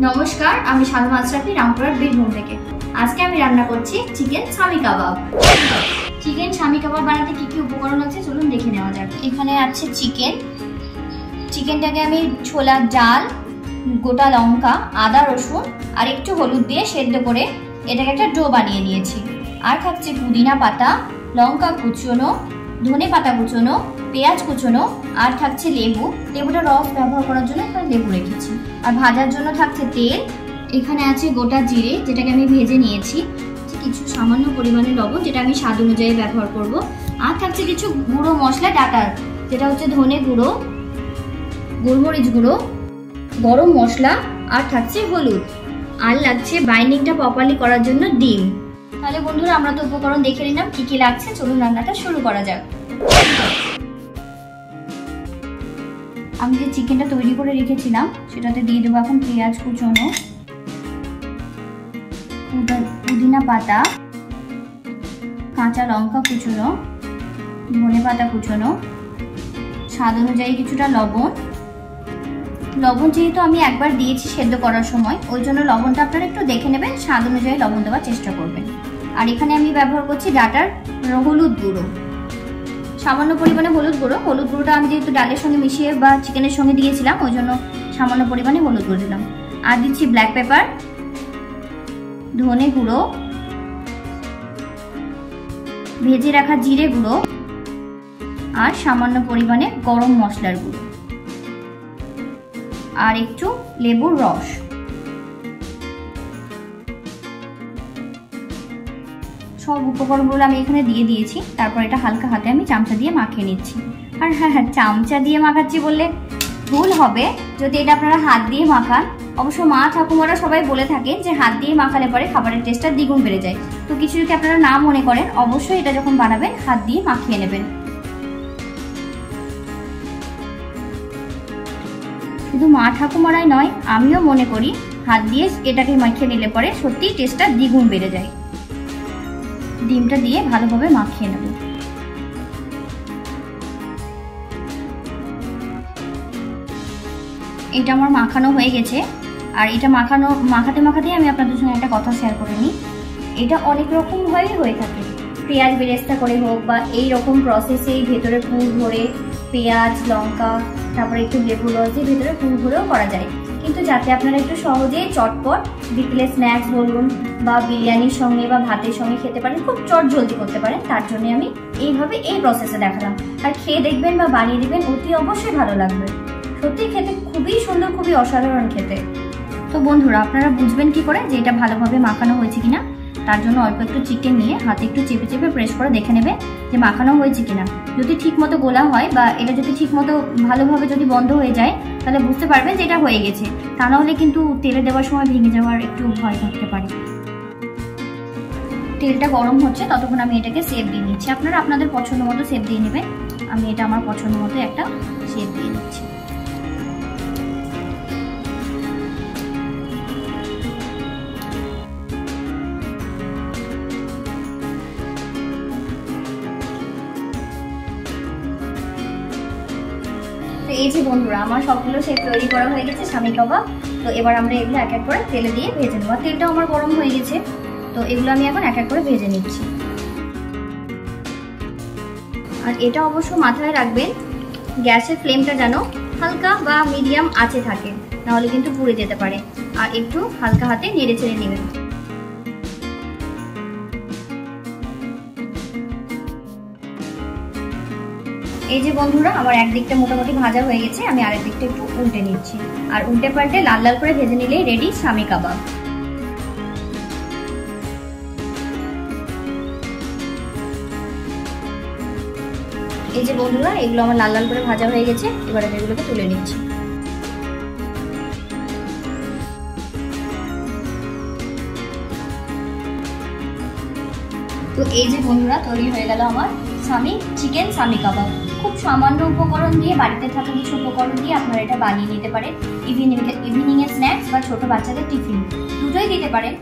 নমস্কার, আমি সালমা আশরাফি, রামপুরহাট, বীরভূম থেকে। আজকে আমি রান্না করছি চিকেন স্বামী কাবাব। চিকেন স্বামী কাবাব বানাতে কি কি উপকরণ আছে চলুন দেখে নেওয়া যাক। এখানে আছে চিকেনটাকে আমি ছোলার ডাল, গোটা লঙ্কা, আদা, রসুন আর একটু হলুদ দিয়ে সেদ্ধ করে এটাকে একটা ডো বানিয়ে নিয়েছি। আর থাকছে পুদিনা পাতা, লঙ্কা কুচনো, ধনে পাতা কুচনো, পেঁয়াজ কুচনো, আর থাকছে লেবুটা রস ব্যবহার করার জন্য এখানে লেবু রেখেছি। আর ভাজার জন্য থাকছে তেল, এখানে আছে গোটা জিরে যেটাকে আমি ভেজে নিয়েছি, কিছু সামান্য পরিমাণে লবণ যেটা আমি স্বাদ অনুযায়ী ব্যবহার করব। আর থাকছে কিছু গুঁড়ো মশলা ডাটার, যেটা হচ্ছে ধনে গুঁড়ো, গোলমরিচ গুঁড়ো, গরম মশলা, আর থাকছে হলুদ। আর লাগছে বাইন্ডিংটা প্রপারলি করার জন্য ডিম। তাহলে বন্ধুরা আমরা তো উপকরণ দেখে নিলাম কি কি লাগছে, চলুন রান্নাটা শুরু করা যাক। আমি যে চিকেনটা তৈরি করে রেখেছিলাম সেটাতে দিয়ে দেবো এখন পেঁয়াজ কুচনো, পুদিনা পাতা, কাঁচা লঙ্কা কুচনো, ধনে পাতা কুচনো, স্বাদ অনুযায়ী কিছুটা লবণ যেহেতু আমি একবার দিয়েছি সেদ্ধ করার সময়, ওই জন্য লবণটা আপনারা একটু দেখে নেবেন, স্বাদ অনুযায়ী লবণ দেওয়ার চেষ্টা করবেন। আর এখানে আমি ব্যবহার করছি ডাটার হলুদ গুঁড়ো, সামান্য পরিমাণে হলুদ গুঁড়োটা আমি যেহেতু ডালের সঙ্গে মিশিয়ে বা চিকেনের সঙ্গে দিয়েছিলাম ওই জন্য সামান্য পরিমাণে হলুদ গুঁড়ো দিলাম। আর দিচ্ছি ব্ল্যাক পেপার, ধনে গুঁড়ো, ভেজে রাখা জিরে গুঁড়ো, আর সামান্য পরিমাণে গরম মশলার গুঁড়ো, আর একটু লেবুর রস। সব উপকরণগুলো আমি এখানে দিয়ে দিয়েছি। তারপর এটা হালকা হাতে আমি চামচা দিয়ে মাখিয়ে নিচ্ছি। আর হ্যাঁ, চামচা দিয়ে মাখাচ্ছি বললে ভুল হবে, যদি এটা আপনারা হাত দিয়ে মাখান। অবশ্য মা ঠাকুমারা সবাই বলে থাকেন যে হাত দিয়ে মাখালে পরে খাবারের টেস্টটা দ্বিগুণ বেড়ে যায়। তো কিছু যদি আপনারা না মনে করেন অবশ্যই এটা যখন বানাবেন হাত দিয়ে মাখিয়ে নেবেন। শুধু মা ঠাকুমারাই নয়, আমিও মনে করি হাত দিয়ে এটাকে মাখিয়ে নিলে পরে সত্যিই টেস্টটা দ্বিগুণ বেড়ে যায়। ডিমটা দিয়ে ভালোভাবে মাখিয়ে নেব। এটা আমার মাখানো হয়ে গেছে। আর এটা মাখাতে আমি আপনাদের সঙ্গে একটা কথা শেয়ার করে নিই। এটা অনেক রকম ভাবেই হয়ে থাকে, পেঁয়াজ বেরেস্তা করে হোক বা এই রকম প্রসেসেই ভেতরে পুর ভরে পেঁয়াজ লঙ্কা তারপরে একটু লেবু রস দিয়ে ভেতরে পুর ভরেও করা যায়। কিন্তু যাতে আপনারা একটু সহজেই চটপট বিকেলে স্ন্যাক্স বলুন বা বিরিয়ানির সঙ্গে বা ভাতের সঙ্গে খেতে পারেন, খুব চট জলদি করতে পারেন, তার জন্য আমি এইভাবে এই প্রসেসে দেখালাম। আর খেয়ে দেখবেন বা বানিয়ে দেবেন, অতি অবশ্যই ভালো লাগবে। সত্যি খেতে খুবই সুন্দর, খুবই অসাধারণ খেতে। তো বন্ধুরা আপনারা বুঝবেন কি করে যে এটা ভালোভাবে মাখানো হয়েছে কিনা। তার জন্য অল্প একটু চিকেন নিয়ে হাতে একটু চেপে চেপে প্রেস করে দেখে নেবে যে মাখানো হয়েছে কিনা। যদি ঠিক মতো গোলা হয় বা এটা যদি ঠিক মতো ভালোভাবে যদি বন্ধ হয়ে যায় তাহলে বুঝতে পারবেন যে এটা হয়ে গেছে। তা নাহলে কিন্তু তেলে দেওয়ার সময় ভেঙে যাওয়ার একটু ভয় থাকতে পারে। তেলটা গরম হচ্ছে ততক্ষণ আমি এটাকে শেপ দিয়ে নিচ্ছি। আপনারা আপনাদের পছন্দ মতো শেপ দিয়ে নেবেন। আমি এটা আমার পছন্দ মতো একটা শেপ দিয়ে নিচ্ছি। তো এই যে বন্ধুরা আমার সবগুলো শেপ তৈরি করা হয়ে গেছে স্বামী কাবাব। তো এবার আমরা এগুলো এক এক করে তেলে দিয়ে ভেজে নেবো। তেলটাও আমার গরম হয়ে গেছে, তো এগুলো আমি এখন এক এক করে ভেজে নিচ্ছি। আর এটা অবশ্য মাথায় রাখবেন, গ্যাসের ফ্লেমটা যেন হালকা বা মিডিয়াম আঁচে থাকে, নাহলে কিন্তু পুড়ে যেতে পারে। আর একটু হালকা হাতে নেড়ে চেড়ে নেবেন। এই যে বন্ধুরা আমার একদিকটা মোটামুটি ভাজা হয়ে গেছে, আমি আরেক দিকটা একটু উল্টে নিচ্ছি। আর উল্টে পাল্টে লাল লাল করে ভেজে নিলেই রেডি স্বামী কাবাব। এই যে বন্ধুরা এগুলো আমার লাল লাল করে ভাজা হয়ে গেছে, এবার আমি এগুলোকে তুলে নিচ্ছি। তো এই যে বন্ধুরা তৈরি হয়ে গেল আমার চিকেন স্বামী কাবাব। খুব সামান্য উপকরণ দিয়ে, বাড়িতে থাকা কিছু উপকরণ দিয়ে আপনারা এটা বানিয়ে নিতে পারেন। ইভিনিং এর স্ন্যাক্স বা ছোট বাচ্চাদের টিফিন দুটোই দিতে পারেন।